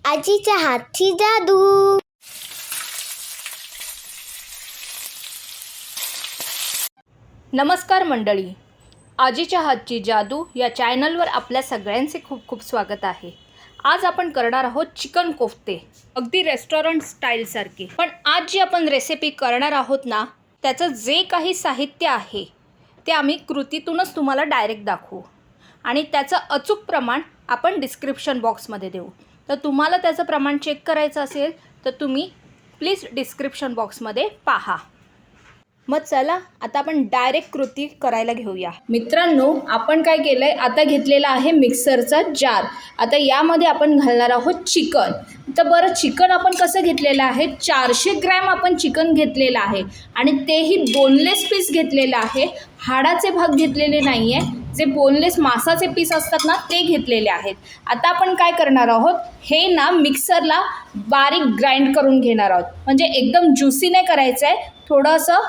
आजीच्या हातची जादू. नमस्कार मंडळी, आजीच्या हातची जादू या चॅनलवर आपल्या सगळ्यांचे खूप खूप स्वागत आहे. आज आपण करणार आहोत चिकन कोफ्ते, अगदी रेस्टॉरंट स्टाईलसारखे. पण आज जी आपण रेसिपी करणार आहोत ना, त्याचं जे काही साहित्य आहे ते आम्ही कृतीतूनच तुम्हाला डायरेक्ट दाखवू आणि त्याचं अचूक प्रमाण आपण डिस्क्रिप्शन बॉक्समध्ये देऊ. तर तुम्हाला त्याचं प्रमाण चेक करायचं असेल तर तुम्ही प्लीज डिस्क्रिप्शन बॉक्समध्ये पहा. मग चला आता आपण डायरेक्ट कृती करायला घेऊया. मित्रांनो, आपण काय केलं आहे, आता घेतलेला आहे मिक्सरचा जार. आता यामध्ये आपण घालणार आहोत चिकन. तर बरं, चिकन आपण कसं घेतलेलं आहे, 400 ग्रॅम आपण चिकन घेतलेलं आहे आणि तेही बोनलेस पीस घेतलेलं आहे. हाडाचे भाग घेतलेले नाही आहे. जे बोनलेस मांसाचे पीस असतात ना, ते घेतलेले आहेत. आता आपण काय करणार आहोत, हे ना मिक्सरला बारीक ग्राइंड करून घेणार आहोत. म्हणजे एकदम ज्युसी नाही करायचं आहे, थोडंसं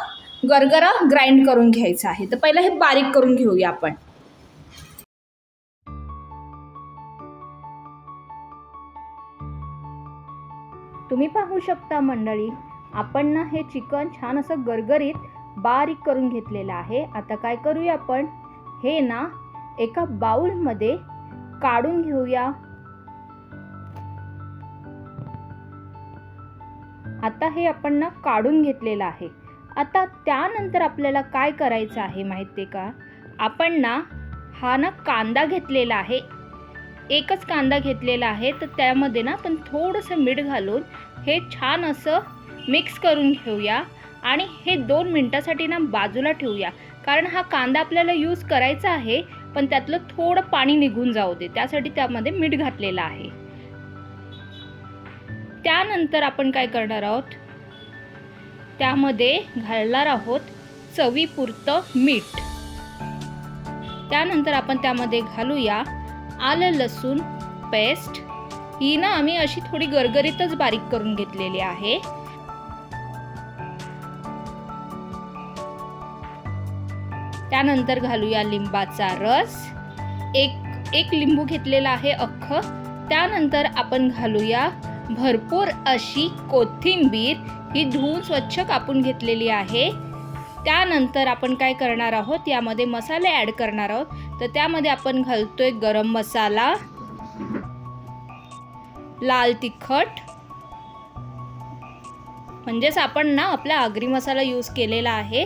गरगरा ग्राइंड करून घ्यायचं आहे. तर पहिलं हे बारीक करून घेऊया आपण. तुम्ही पाहू शकता मंडळी, आपण ना हे चिकन छान असं गरगरीत बारीक करून घेतलेलं आहे. आता काय करूया, आपण हे ना एका बाउलमध्ये काढून घेऊया. आता हे आपण ना काढून घेतलेलं आहे. आता त्यानंतर आपल्याला काय करायचं आहे माहिती आहे का, आपण ना हा ना कांदा घेतलेला आहे, एकच कांदा घेतलेला आहे. तर त्यामध्ये ना आपण थोडंसं मीठ घालून हे छान असं मिक्स करून घेऊया आणि हे 2 मिनटासाठी ना बाजूला ठेवूया. कारण हा कांदा आपल्याला यूज करायचा आहे, पण त्यातलं थोडं पाणी निघून जाऊ दे, त्यासाठी त्यामध्ये मीठ घातलेलं आहे. त्यानंतर आपण काय करणार आहोत, त्यामध्ये घालणार आहोत चवीपुरतं मीठ. त्यानंतर आपण त्यामध्ये घालूया आलं लसूण पेस्ट. ही ना आम्ही अशी थोडी गरगरीतच बारीक करून घेतलेली आहे. त्यानंतर घालूया लिंबाचा रस, एक लिंबू घेतलेला आहे अख्खं. त्यानंतर आपण घालूया भरपूर अशी कोथिंबीर, ही धुवून स्वच्छ कापून घेतलेली आहे. त्यानंतर आपण काय करणार आहोत, यामध्ये मसाले ॲड करणार आहोत. तर त्यामध्ये आपण घालतोय गरम मसाला, लाल तिखट, म्हणजेच आपण ना आपला आगरी मसाला यूज केलेला आहे.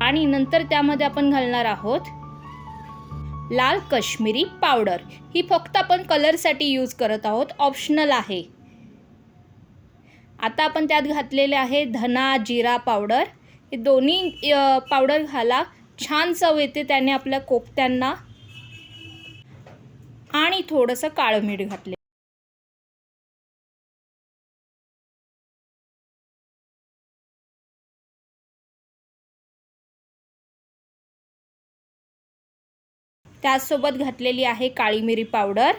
आणि नंतर त्यामध्ये आपण घालणार आहोत लाल काश्मीरी पावडर. ही फक्त आपण कलरसाठी यूज करत आहोत, ऑप्शनल आहे. आता आपण त्यात घातलेले आहे धना जिरा पावडर. हे दोन्ही पावडर घाला, छान चव येते त्याने आपल्या कोफ्त्यांना. आणि थोडंसं काळं मीठ घातले. त्याचसोबत घातलेली आहे काळी मिरी पावडर.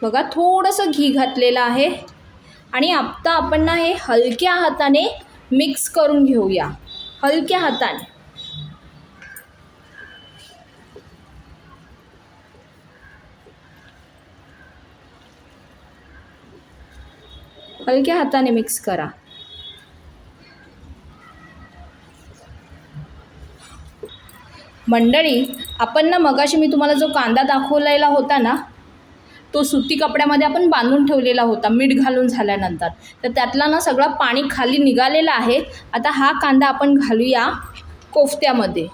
बघा, थोडंसं घी घातलेलं आहे. आणि आता आपण ना हे हलक्या हाताने मिक्स करून घेऊया, हलक्या हाताने. हलक्या हाताने मिक्स करा. मंडळी, आपण ना मगाशी मी तुम्हाला जो कांदा दाखवलेला होता ना, तो सुती कपड्यामध्ये आपण बांधून ठेवलेला होता मीठ घालून झाल्यानंतर. तर त्यातला ना सगळं पाणी खाली निघालेलं आहे. आता हा कांदा आपण घालूया कोफ्त्यामध्ये.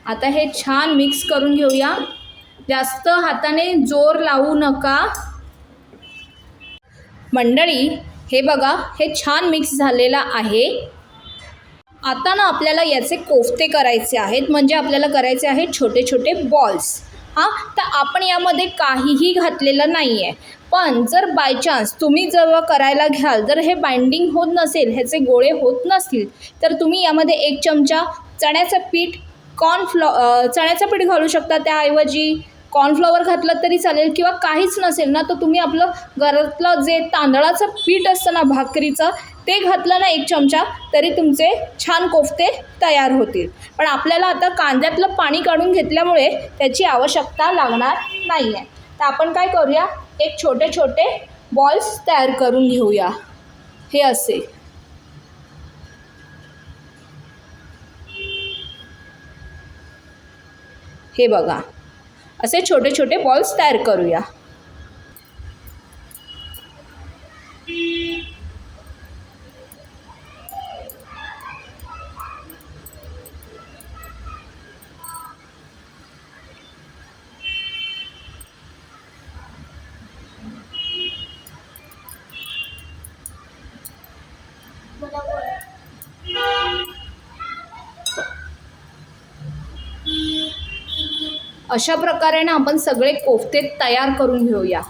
आता हे छान मिक्स करून घेऊया. जास्त हाताने जोर लावू नका. मंडळी, हे बघा, हे छान मिक्स झालेलं आहे. आता ना आपल्याला याचे कोफ्ते करायचे आहेत, म्हणजे आपल्याला करायचे आहेत छोटे छोटे बॉल्स. हां, तर आपण यामध्ये काहीही घातलेलं नाही आहे. पण जर बाय चान्स तुम्ही जेव्हा करायला घ्याल, जर हे बाइंडिंग होत नसेल, ह्याचे गोळे होत नसतील, तर तुम्ही यामध्ये 1 चमचा चण्याचं पीठ चण्याचं पीठ घालू शकता. त्याऐवजी कॉर्नफ्लॉवर घातलं तरी चालेल, किंवा काहीच नसेल ना, तर तुम्ही आपलं घरातलं जे तांदळाचं पीठ असतं ना भाकरीचं, ते घातलं ना 1 चमचा, तरी तुमचे छान कोफ्ते तयार होतील. पण आपल्याला आता कांद्यातलं पाणी काढून घेतल्यामुळे त्याची आवश्यकता लागणार नाही आहे. तर आपण काय करूया, एक छोटे छोटे बॉल्स तयार करून घेऊया. हे असे हे बघा, असे छोटे छोटे बॉल्स तयार करूया. अशा प्रकारे ना आपण सगळे कोफ्ते तयार करून घेऊया.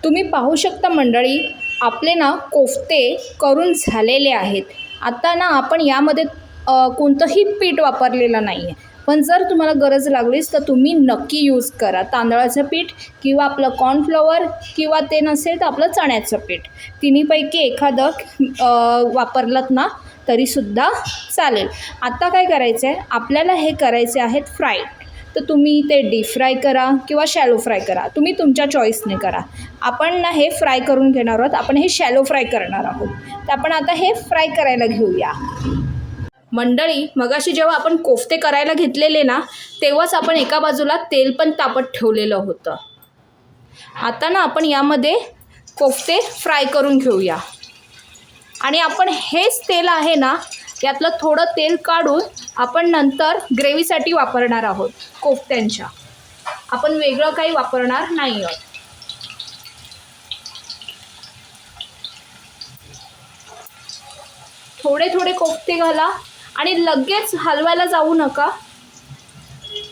तुम्ही पाहू शकता मंडळी, आपले ना कोफ्ते करून झालेले आहेत. आता ना आपण यामध्ये कोणतंही पीठ वापरलेलं नाही आहे. पण जर तुम्हाला गरज लागलीच तर तुम्ही नक्की यूज करा. तांदळाचं पीठ किंवा आपलं कॉर्नफ्लॉवर, किंवा ते नसेल तर आपलं चण्याचं पीठ, तिन्हीपैकी एखादं वापरलं ना तरीसुद्धा चालेल. आता काय करायचं आहे, आपल्याला हे करायचे आहेत फ्राय. तर तुम्ही ते डीप फ्राय करा किंवा शॅलो फ्राय करा, तुम्ही तुमच्या चॉईसने करा. आपण ना हे फ्राय करून घेणार आहोत, आपण हे शॅलो फ्राय करणार आहोत. तर आपण आता हे फ्राय करायला घेऊया. मंडळी, मगाशी जेव्हा आपण कोफ्ते करायला घेतलेले ना, तेव्हाच आपण एका बाजूला तेल पण तापत ठेवलेलं होतं. आता ना आपण यामध्ये कोफ्ते फ्राय करून घेऊया. आणि आपण हेच तेल आहे ना, यातलं थोडं तेल काढून आपण नंतर ग्रेव्हीसाठी वापरणार आहोत कोफ्त्यांच्या. आपण वेगळं काही वापरणार नाही आहोत. थोडे थोडे कोफ्ते घाला आणि लगेच हलवायला जाऊ नका.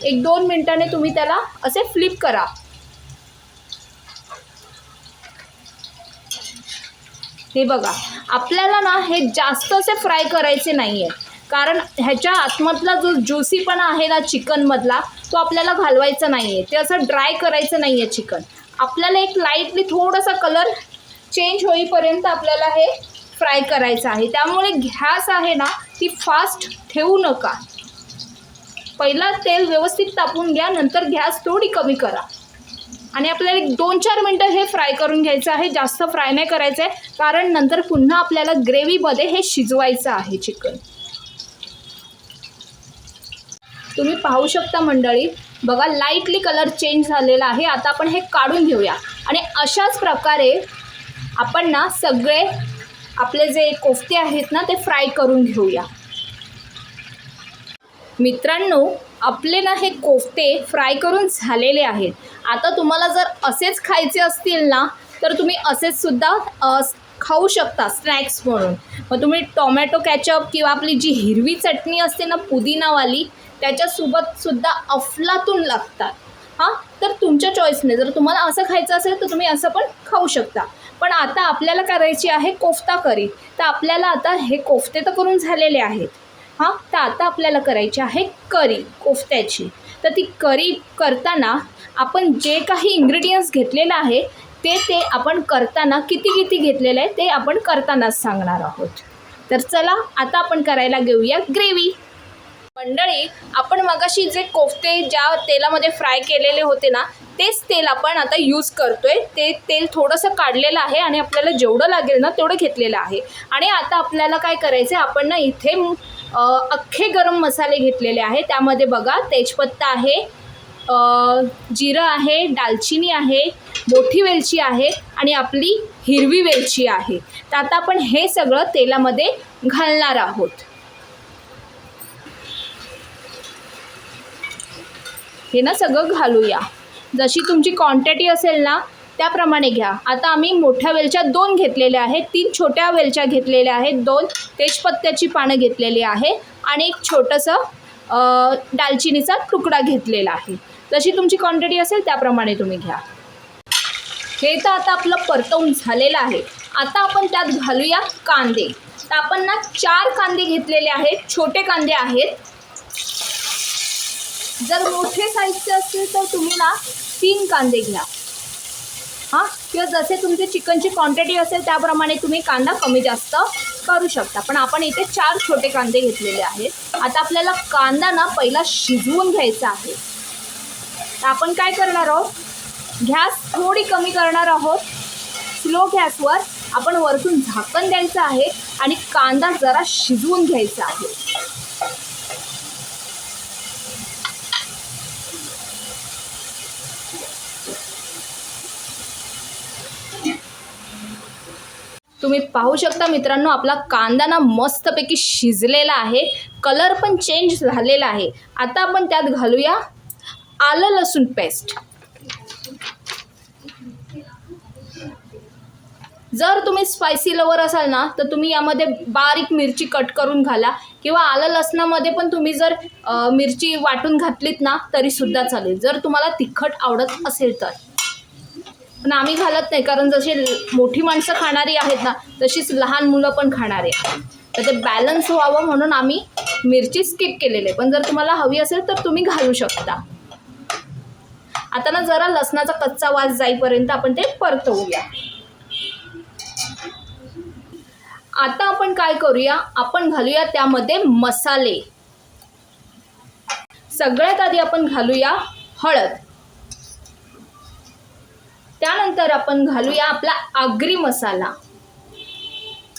1-2 मिनिटांनी तुम्ही त्याला असे फ्लिप करा. हे बघा, आपल्याला ना हे जास्त असे फ्राय करायचे नाही आहे, कारण ह्याच्या आतमधला जो ज्युसीपणा आहे ना चिकनमधला, तो आपल्याला घालवायचा नाही आहे. ते असं ड्राय करायचं नाही आहे चिकन. आपल्याला एक लाईटली थोडासा कलर चेंज होईपर्यंत आपल्याला हे फ्राय करायचं आहे. त्यामुळे गॅस आहे ना ती फास्ट ठेवू नका. पहिला तेल व्यवस्थित तापून घ्या, नंतर गॅस थोडी कमी करा. आणि आपल्याला 2-4 मिनटं हे फ्राय करून घ्यायचं आहे. जास्त फ्राय नाही करायचं आहे, कारण नंतर पुन्हा आपल्याला ग्रेव्हीमध्ये हे शिजवायचं आहे चिकन. तुम्ही पाहू शकता मंडळी, बघा लाईटली कलर चेंज झालेला आहे. आता आपण हे काढून घेऊया. आणि अशाच प्रकारे आपण ना सगळे आपले जे कोफ्ते आहेत ना ते फ्राय करून घेऊया. मित्रांनो, आपले ना हे कोफ्ते फ्राय करून झालेले आहेत. आता तुम्हाला जर असेच खायचे असतील ना, तर तुम्ही असेच सुद्धा खाऊ शकता स्नॅक्स म्हणून. मग तुम्ही टोमॅटो केचप किंवा आपली जी हिरवी चटणी असते ना पुदिनावाली, त्याच्यासोबत सुद्धा अफलातून लागतात. हां, तर तुमच्या चॉईसने जर तुम्हाला असं खायचं असेल तर तुम्ही असं पण खाऊ शकता. पण आता आपल्याला करायची आहे कोफ्ता करी. तर आपल्याला आता हे कोफ्ते तर करून झालेले आहेत. हां, तर आता आपल्याला करायची आहे करी कोफ्त्याची. तर ती करी करताना आपण जे काही इन्ग्रेडियंट्स घेतलेलं आहे ते आपण करताना किती घेतलेलं आहे ते आपण करतानाच सांगणार आहोत. तर चला आता आपण करायला घेऊया ग्रेव्ही. मंडळी, आपण मगाशी जे कोफ्ते ज्या तेलामध्ये फ्राय केलेले होते ना, तेच तेल आपण आता यूज करतोय. ते तेल थोडंसं काढलेलं आहे आणि आपल्याला जेवढं लागेल ना तेवढं घेतलेलं आहे. आणि आता आपल्याला काय करायचं आहे, आपण ना इथे अख्खे गरम मसाले घेतलेले आहे. त्यामध्ये बघा तेजपत्ता आहे, जिरं आहे, दालचिनी आहे, मोठी वेलची आहे आणि आपली हिरवी वेलची आहे. तर आता आपण हे सगळं तेलामध्ये घालणार आहोत. हे ना सगळं घालूया. जशी तुमची क्वांटिटी असेल ना त्याप्रमाणे घ्या. आता आम्ही मोठ्या वेलच्या 2 घेतलेल्या आहेत, 3 छोट्या वेलच्या घेतलेल्या आहेत, 2 तेजपत्त्याची पानं घेतलेली आहे आणि एक छोटंसं दालचिनीचा तुकडा घेतलेला आहे. जशी तुमची क्वांटिटी असेल त्याप्रमाणे तुम्ही घ्या. हे तर आता आपलं परतवून झालेलं आहे. आता आपण त्यात घालूया कांदे. तर आपण ना 4 कांदे घेतलेले आहेत, छोटे कांदे आहेत. जर मोठे साईजचे असतील तर तुम्ही ना 3 कांदे घ्या. हां, किंवा जसे तुमचे चिकनची क्वांटिटी असेल त्याप्रमाणे तुम्ही कांदा कमी जास्त करू शकता. पण आपण इथे 4 छोटे कांदे घेतलेले आहेत. आता आपल्याला कांदा ना पहिला शिजवून घ्यायचा आहे. तर आपण काय करणार आहोत, गॅस थोडी कमी करणार आहोत. स्लो गॅसवर आपण वरतून झाकण द्यायचं आहे आणि कांदा जरा शिजवून घ्यायचा आहे. तुम्ही पाहू शकता मित्रांनो, आपला कांदा ना मस्तपैकी शिजलेला आहे, कलर पण चेंज झालेला आहे. आता आपण त्यात घालूया आलं लसूण पेस्ट. जर तुम्ही स्पायसी लवर असाल ना तर तुम्ही यामध्ये बारीक मिरची कट करून घाला, किंवा आलं लसणामध्ये पण तुम्ही जर मिरची वाटून घातलीत ना तरीसुद्धा चालेल, जर तुम्हाला तिखट आवडत असेल तर. पण आम्ही घालत नाही, कारण जशी मोठी माणसं खाणारी आहेत ना तशीच लहान मुलं पण खाणारे आहेत. तर ते बॅलन्स व्हावं म्हणून आम्ही मिरची स्किप केलेली आहे. पण जर तुम्हाला हवी असेल तर तुम्ही घालू शकता. आता ना जरा लसणाचा कच्चा वास जाईपर्यंत आपण ते परतवूया. आता आपण काय करूया, आपण घालूया त्यामध्ये मसाले. सगळ्यात आधी आपण घालूया हळद. त्यानंतर आपण घालूया आपला आगरी मसाला.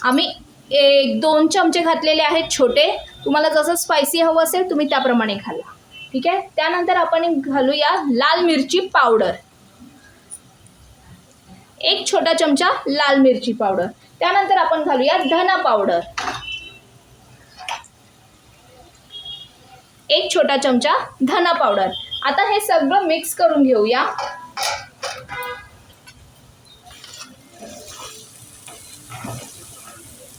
आम्ही 1-2 चमचे घातलेले आहेत छोटे. तुम्हाला जसं स्पायसी हवं असेल तुम्ही त्याप्रमाणे घाला, ठीक आहे. त्यानंतर आपण घालूया लाल मिरची पावडर, 1 छोटा चमचा लाल मिरची पावडर. त्यानंतर आपण घालूया धना पावडर, 1 छोटा चमचा धना पावडर. आता हे सगळं मिक्स करून घेऊया.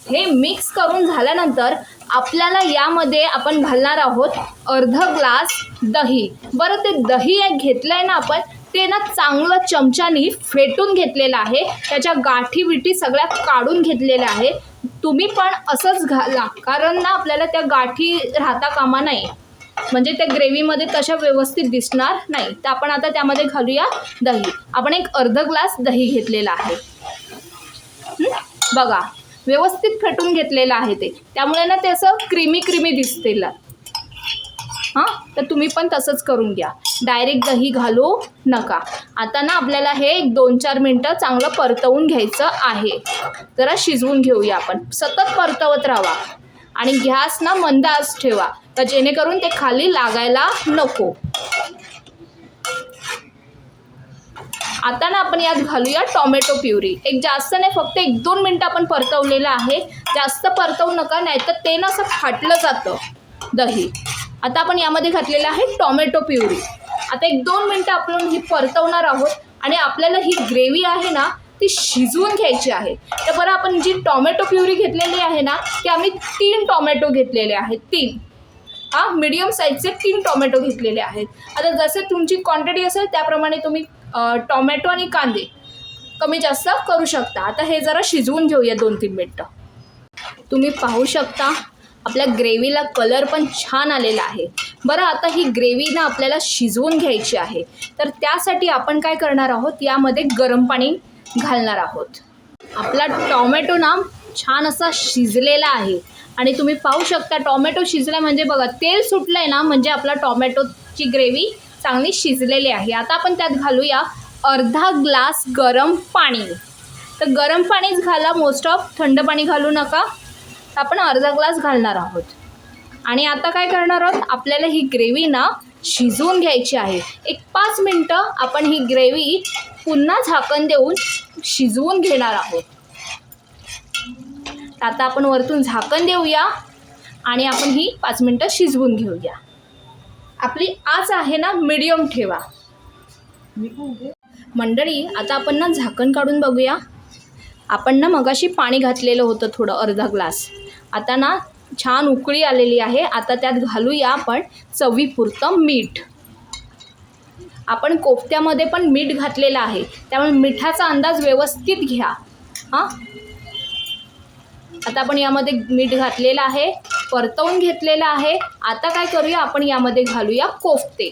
हे मिक्स करून झाल्यानंतर आपल्याला यामध्ये आपण घालणार आहोत अर्धा ग्लास दही. बरं, ते दही घेतलं आहे ना आपण, ते ना चांगलं चमच्यानी फेटून घेतलेलं आहे. त्याच्या गाठी बिठी सगळ्या काढून घेतलेल्या आहे. तुम्ही पण असंच घाला, कारण ना आपल्याला त्या गाठी राहता कामा नाही, म्हणजे त्या ग्रेव्हीमध्ये तशा व्यवस्थित दिसणार नाही. तर आपण आता त्यामध्ये घालूया दही. आपण 1 अर्धा ग्लास दही घेतलेला आहे. बघा, व्यवस्थित फेटून घेतलेलं आहे ते, त्यामुळे ना ते असं क्रीमी दिसतेला. हां, तर तुम्ही पण तसंच करून घ्या, डायरेक्ट दही घालू नका. आता ना आपल्याला हे 2-4 मिनटं चांगलं परतवून घ्यायचं आहे. जरा शिजवून घेऊया आपण. सतत परतवत राहा आणि गॅस ना मंद आच ठेवा, तर जेणेकरून ते खाली लागायला नको. आता ना आपण यात घालूया टोमॅटो प्युरी. एक जास्त नाही, फक्त 1-2 मिनटं आपण परतवलेलं आहे. जास्त परतवू नका, नाहीतर ते ना असं फाटलं जातं दही. आता आपण यामध्ये घातलेलं आहे टोमॅटो प्युरी. आता 1-2 मिनटं आपण ही परतवणार आहोत आणि आपल्याला ही ग्रेव्ही आहे ना ती शिजवून घ्यायची आहे. तर बरं, आपण जी टोमॅटो प्युरी घेतलेली आहे ना ती आम्ही 3 टोमॅटो घेतलेले आहेत. 3 मीडियम साईजचे 3 टोमॅटो घेतलेले आहेत. आता जसे तुमची क्वांटिटी असेल त्याप्रमाणे तुम्ही टोमॅटो आणि कांदे कमी जास्त करू शकता. आता हे जरा शिजवून घेऊया 2-3 मिनटं. तुम्ही पाहू शकता आपल्या ग्रेव्हीला कलर पण छान आलेला आहे. बरं, आता ही ग्रेव्ही ना आपल्याला शिजवून घ्यायची आहे. तर त्यासाठी आपण काय करणार आहोत, यामध्ये गरम पाणी घालणार आहोत. आपला टोमॅटो ना छान असा शिजलेला आहे आणि तुम्ही पाहू शकता टोमॅटो शिजला म्हणजे बघा तेल सुटलं आहे ना, म्हणजे आपला टोमॅटोची ग्रेव्ही चांगली शिजलेली आहे. आता आपण त्यात घालूया अर्धा ग्लास गरम पाणी. तर गरम पाणीच घाला, मोस्ट ऑफ थंड पाणी घालू नका. आपण अर्धा ग्लास घालणार आहोत. आणि आता काय करणार आहोत, आपल्याला ही ग्रेव्ही ना शिजवून घ्यायची आहे. 1-5 मिनटं आपण ही ग्रेव्ही पुन्हा झाकण देऊन शिजवून घेणार आहोत. आता आपण वरतून झाकण देऊया आणि आपण ही 5 मिनटं शिजवून घेऊया. आपली आच आहे ना मीडियम ठेवा. मंडळी, आता आपण ना झाकण काढून बघूया. आपण ना मगाशी पाणी घातलेलं होतं थोडं, अर्धा ग्लास. आता ना छान उकळी आलेली आहे. आता त्यात घालूया आपण चवीपुरतं मीठ. आपण कोफ्त्यामध्ये पण मीठ घातलेलं आहे, त्यामुळे मिठाचा अंदाज व्यवस्थित घ्या हां. आता आपण यामध्ये मीठ घातलेलं आहे, परतवून घेतलेलं आहे. आता काय करूया, आपण यामध्ये घालूया कोफ्ते.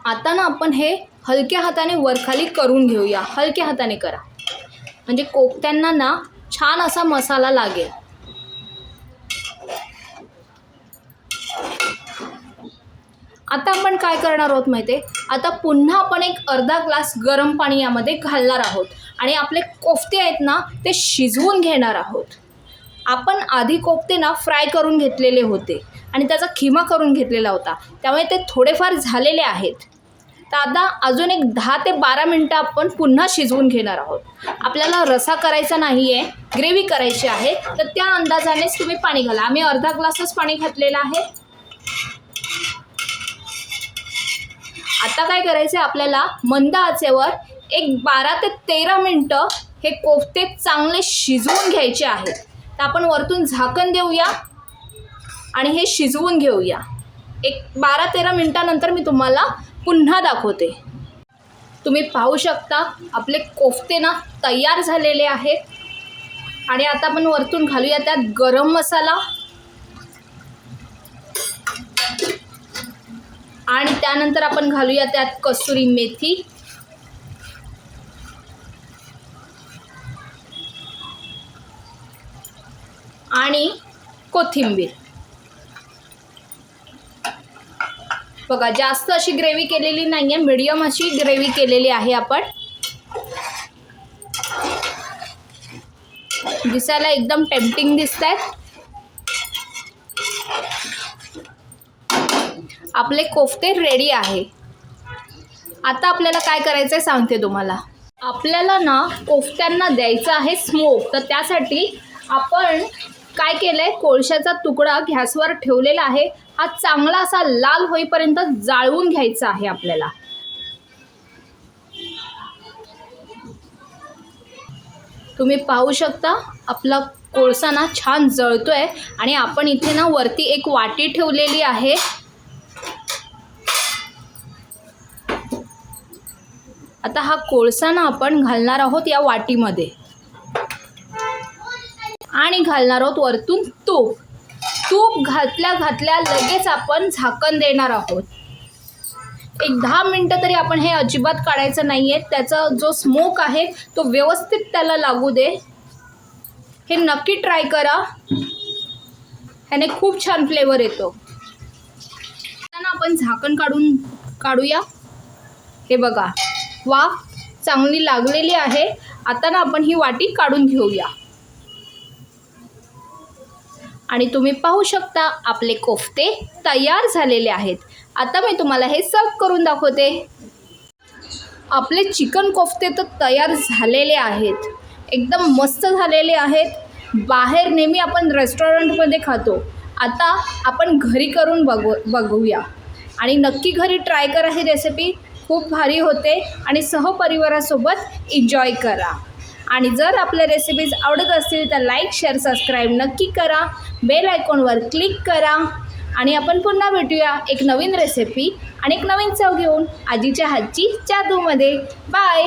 आता ना आपण हे हलक्या हाताने वरखाली करून घेऊया. हलक्या हाताने करा, म्हणजे कोफ्त्यांना ना छान असा मसाला लागेल. आता आपण काय करणार आहोत माहिती आहे, आता पुन्हा आपण एक अर्धा ग्लास गरम पाणी यामध्ये घालणार आहोत आणि आपले कोफ्ते आहेत ना ते शिजवून घेणार आहोत. आपण आधी कोफ्ते ना फ्राय करून घेतलेले होते आणि त्याचा खिमा करून घेतलेला होता, त्यामुळे ते थोडेफार झालेले आहेत. तर आता अजून एक 10 ते 12 मिनटं आपण पुन्हा शिजवून घेणार आहोत. आपल्याला रसा करायचा नाही आहे, ग्रेव्ही करायची आहे, तर त्या अंदाजानेच तुम्ही पाणी घाला. आम्ही अर्धा ग्लासच पाणी घातलेलं आहे. आता काय करायचं आहे, आपल्याला मंद आचेवर एक 12 ते 13 मिनटं हे कोफ्ते चांगले शिजवून घ्यायचे आहेत. तर आपण वरतून झाकण देऊया आणि हे शिजवून घेऊया. एक 12-13 मिनटानंतर मी तुम्हाला पुन्हा दाखवते. तुम्ही पाहू शकता आपले कोफ्ते ना तयार झालेले आहेत. आणि आता आपण वरतून घालूया त्यात गरम मसाला आणि त्यानंतर आपण घालूया त्यात कसुरी मेथी आणि कोथिंबीर. बघा, जास्त अशी ग्रेव्ही केलेली नाही आहे, मीडियम अशी ग्रेव्ही केलेली आहे आपण. दिसायला एकदम टेम्पटिंग दिसत आहेत. आपले कोफ्ते रेडी आहे. आता आपल्याला काय करायचं आहे सांगते तुम्हाला. आपल्याला ना कोफ्त्यांना द्यायचं आहे स्मोक. तर त्यासाठी आपण काय केलं आहे, कोळशाचा तुकडा गॅसवर ठेवलेला आहे. हा चांगला असा लाल होईपर्यंत जाळवून घ्यायचा आहे आपल्याला. तुम्ही पाहू शकता आपला कोळसा ना छान जळतोय. आणि आपण इथे ना वरती एक वाटी ठेवलेली आहे. आता हा कोळसा ना आपण घालणार आहोत या वाटीमध्ये आणि घालणार आहोत वरतून तूप. तूप घातल्या लगेच आपण झाकण देणार आहोत. एक 10 मिनटं तरी आपण हे अजिबात काढायचं नाही आहे. त्याचा जो स्मोक आहे तो व्यवस्थित त्याला लागू दे. हे नक्की ट्राय करा, ह्याने खूप छान फ्लेवर येतो. आता आपण झाकण काढूया. हे बघा, वाफ चांगली लागलेली आहे. आता ना आपण ही वाटी काढून घेऊया. आणि तुम्ही पाहू शकता आपले कोफ्ते तयार झालेले आहेत. आता मी तुम्हाला हे सर्व करून दाखवते. आपले चिकन कोफ्ते तर तयार झालेले आहेत, एकदम मस्त झालेले आहेत. बाहेर नेहमी आपण रेस्टॉरंटमध्ये खातो, आता आपण घरी करून बघूया. आणि नक्की घरी ट्राय करा. ही रेसिपी खूप भारी होते आणि सहपरिवारासोबत एन्जॉय करा. आणि जर आपल्या रेसिपीज आवडत असतील तर लाईक, शेअर, सबस्क्राईब नक्की करा. बेल आयकॉनवर क्लिक करा. आणि आपण पुन्हा भेटूया एक नवीन रेसिपी आणि एक नवीन चव घेऊन आजीच्या हातची जादूमध्ये. बाय.